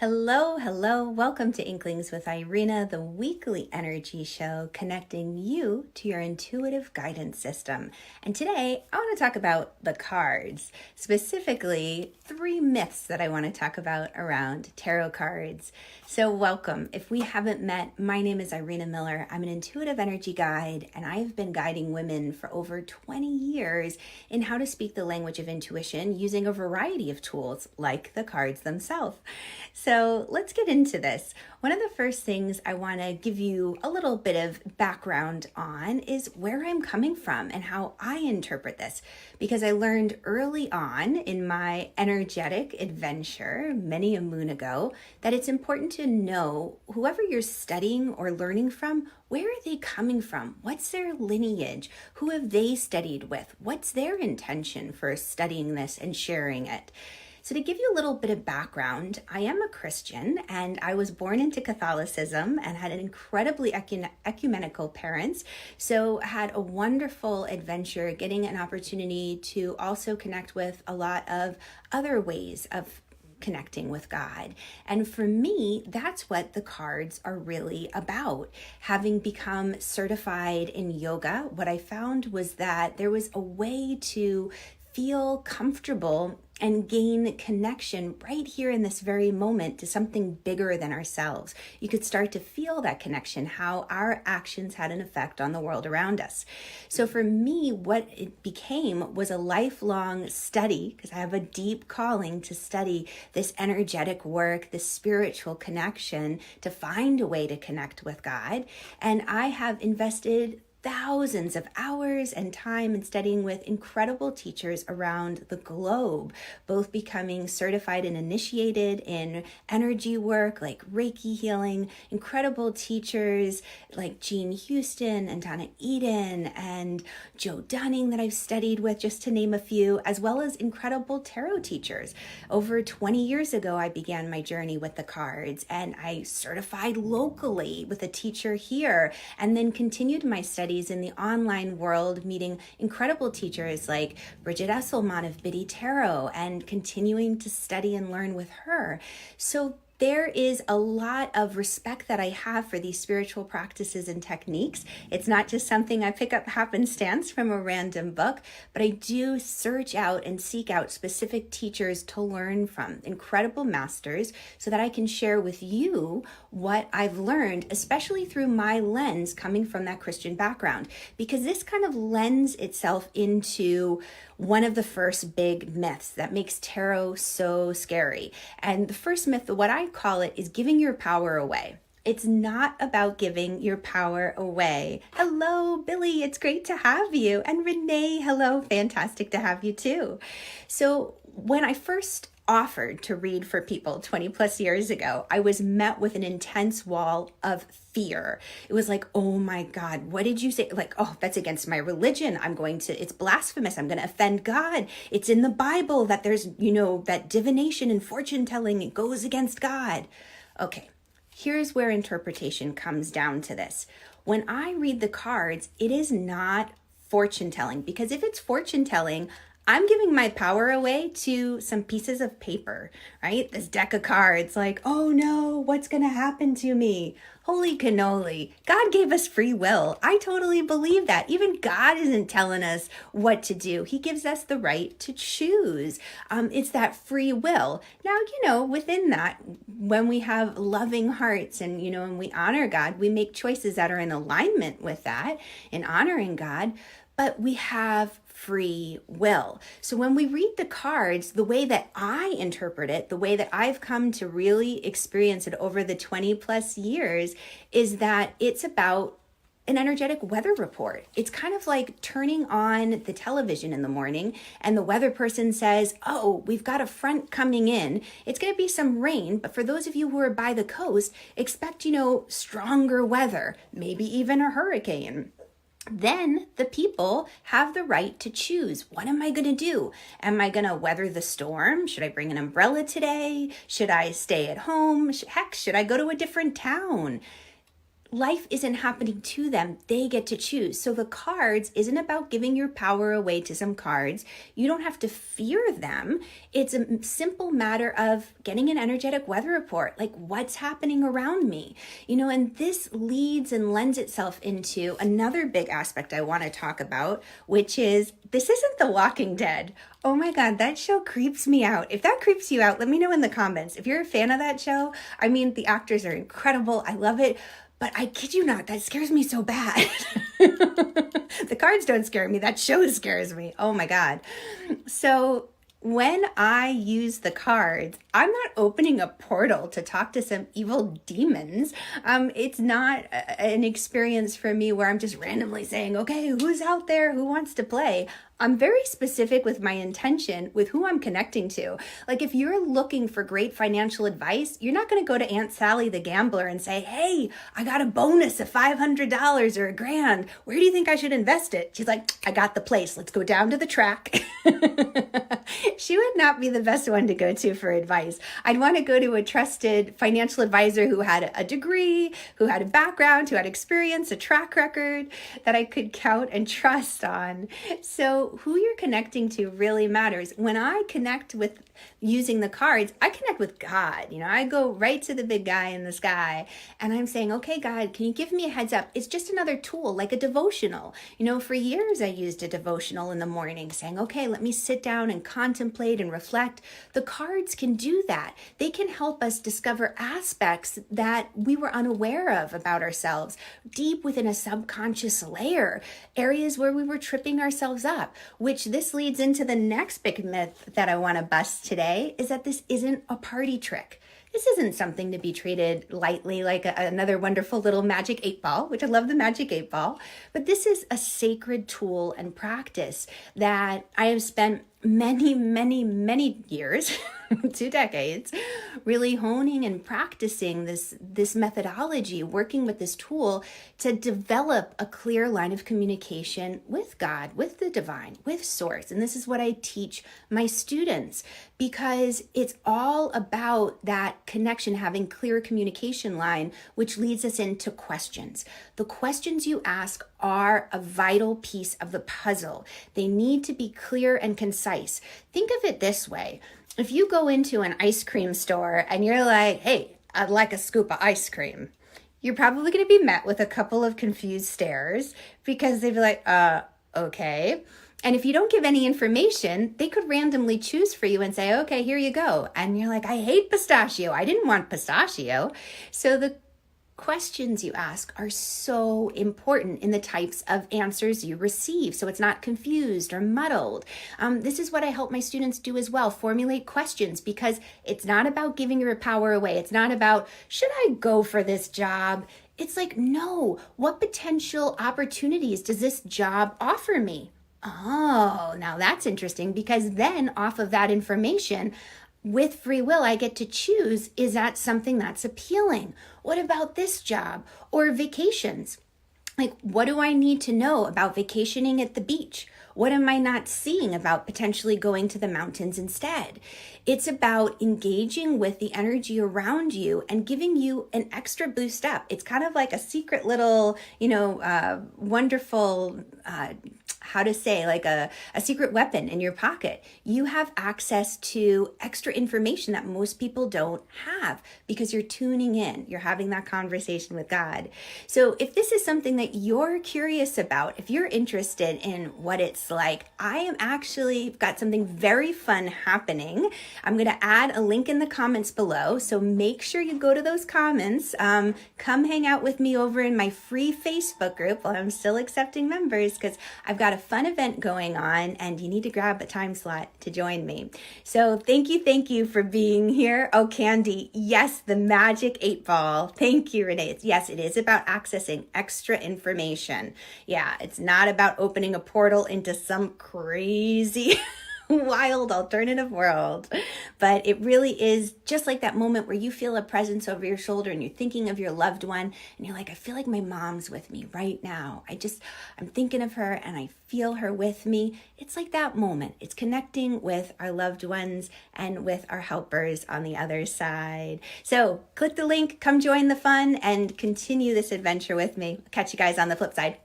Hello, hello. Welcome to Inklings with Irina, the weekly energy show connecting you to your intuitive guidance system. And today I want to talk about the cards, specifically 3 myths that I want to talk about around tarot cards. So welcome. If we haven't met, my name is Irina Miller. I'm an intuitive energy guide, and I've been guiding women for over 20 years in how to speak the language of intuition using a variety of tools like the cards themselves. So let's get into this. One of the first things I want to give you a little bit of background on is where I'm coming from and how I interpret this. Because I learned early on in my energetic adventure, many a moon ago, that it's important to know whoever you're studying or learning from, where are they coming from? What's their lineage? Who have they studied with? What's their intention for studying this and sharing it? So to give you a little bit of background, I am a Christian and I was born into Catholicism and had an incredibly ecumenical parents. So I had a wonderful adventure getting an opportunity to also connect with a lot of other ways of connecting with God. And for me, that's what the cards are really about. Having become certified in yoga, what I found was that there was a way to feel comfortable and gain connection right here in this very moment to something bigger than ourselves. You could start to feel that connection, how our actions had an effect on the world around us. So for me, what it became was a lifelong study, because I have a deep calling to study this energetic work, this spiritual connection, to find a way to connect with God. And I have invested thousands of hours and time in studying with incredible teachers around the globe, both becoming certified and initiated in energy work like Reiki healing, incredible teachers like Jean Houston and Donna Eden and Joe Dunning that I've studied with, just to name a few, as well as incredible tarot teachers. Over 20 years ago, I began my journey with the cards, and I certified locally with a teacher here, and then continued my studies in the online world, meeting incredible teachers like Bridget Esselman of Biddy Tarot and continuing to study and learn with her. So there is a lot of respect that I have for these spiritual practices and techniques. It's not just something I pick up happenstance from a random book, but I do search out and seek out specific teachers to learn from, incredible masters, so that I can share with you what I've learned, especially through my lens coming from that Christian background, because this kind of lends itself into one of the first big myths that makes tarot so scary. And the first myth, what I call it, is giving your power away. It's not about giving your power away. Hello, Billy. It's great to have you. And Renee, hello. Fantastic to have you too. So when I first offered to read for people 20 plus years ago, I was met with an intense wall of fear. It was like, oh my God, what did you say? Like, oh, that's against my religion. It's blasphemous. I'm going to offend God. It's in the Bible that there's, that divination and fortune telling, it goes against God. Okay, here's where interpretation comes down to this. When I read the cards, it is not fortune telling, because if it's fortune telling, I'm giving my power away to some pieces of paper, right? This deck of cards, like, oh no, what's going to happen to me? Holy cannoli. God gave us free will. I totally believe that. Even God isn't telling us what to do. He gives us the right to choose. It's that free will. Now, within that, when we have loving hearts and, and we honor God, we make choices that are in alignment with that, in honoring God, but we have free will. So when we read the cards, the way that I interpret it, the way that I've come to really experience it over the 20 plus years, is that it's about an energetic weather report. It's kind of like turning on the television in the morning and the weather person says, oh, we've got a front coming in. It's going to be some rain, but for those of you who are by the coast, expect, stronger weather, maybe even a hurricane. Then the people have the right to choose. What am I going to do? Am I going to weather the storm? Should I bring an umbrella today? Should I stay at home? Heck, should I go to a different town? life isn't happening to them. They get to choose. So the cards isn't about giving your power away to some cards. You don't have to fear them. It's a simple matter of getting an energetic weather report, like what's happening around me, and this leads and lends itself into another big aspect I want to talk about, which is this isn't The Walking Dead. Oh my God, that show creeps me out. If that creeps you out, let me know in the comments. If you're a fan of that show, I mean, the actors are incredible. I love it. But I kid you not, that scares me so bad. The cards don't scare me. That show scares me. Oh my God. So when I use the cards, I'm not opening a portal to talk to some evil demons. It's not an experience for me where I'm just randomly saying, okay, who's out there? Who wants to play? I'm very specific with my intention with who I'm connecting to. Like if you're looking for great financial advice, you're not going to go to Aunt Sally the gambler and say, hey, I got a bonus of $500 or $1,000. Where do you think I should invest it? She's like, I got the place. Let's go down to the track. She would not be the best one to go to for advice. I'd want to go to a trusted financial advisor who had a degree, who had a background, who had experience, a track record that I could count and trust on. So who you're connecting to really matters. When I connect with using the cards, I connect with God. I go right to the big guy in the sky and I'm saying, okay, God, can you give me a heads up? It's just another tool, like a devotional. For years I used a devotional in the morning saying, okay, let me sit down and contemplate and reflect. The cards can do that. They can help us discover aspects that we were unaware of about ourselves, deep within a subconscious layer, areas where we were tripping ourselves up, which this leads into the next big myth that I want to bust today, is that this isn't a party trick. This isn't something to be treated lightly like another wonderful little magic 8-ball, which I love the magic 8-ball, but this is a sacred tool and practice that I have spent many, many, many years, 2 decades, really honing and practicing this methodology, working with this tool to develop a clear line of communication with God, with the divine, with source. And this is what I teach my students because it's all about that connection, having clear communication line, which leads us into questions. The questions you ask are a vital piece of the puzzle. They need to be clear and concise. Think of it this way. If you go into an ice cream store and you're like, hey, I'd like a scoop of ice cream, you're probably going to be met with a couple of confused stares because they'd be like, okay. And if you don't give any information, they could randomly choose for you and say, okay, here you go. And you're like, I hate pistachio. I didn't want pistachio. So the questions you ask are so important in the types of answers you receive, so it's not confused or muddled. This is what I help my students do as well, formulate questions, because it's not about giving your power away. It's not about, should I go for this job? It's like, no, what potential opportunities does this job offer me? Oh, now that's interesting, because then off of that information, with free will, I get to choose, is that something that's appealing? What about this job? Or vacations? Like, what do I need to know about vacationing at the beach? What am I not seeing about potentially going to the mountains instead? It's about engaging with the energy around you and giving you an extra boost up. It's kind of like a secret little, wonderful, like a secret weapon in your pocket. You have access to extra information that most people don't have because you're tuning in. You're having that conversation with God. So if this is something that you're curious about, if you're interested in what it's like, I am actually got something very fun happening. I'm going to add a link in the comments below. So make sure you go to those comments. Come hang out with me over in my free Facebook group while I'm still accepting members, because I've got a fun event going on and you need to grab a time slot to join me. So thank you for being here. Oh, Candy, yes, the magic 8-ball. Thank you, Renee. Yes, it is about accessing extra information. Yeah, it's not about opening a portal into some crazy wild alternative world. But it really is just like that moment where you feel a presence over your shoulder and you're thinking of your loved one and you're like, I feel like my mom's with me right now. I'm thinking of her and I feel her with me. It's like that moment. It's connecting with our loved ones and with our helpers on the other side. So click the link, come join the fun and continue this adventure with me. Catch you guys on the flip side.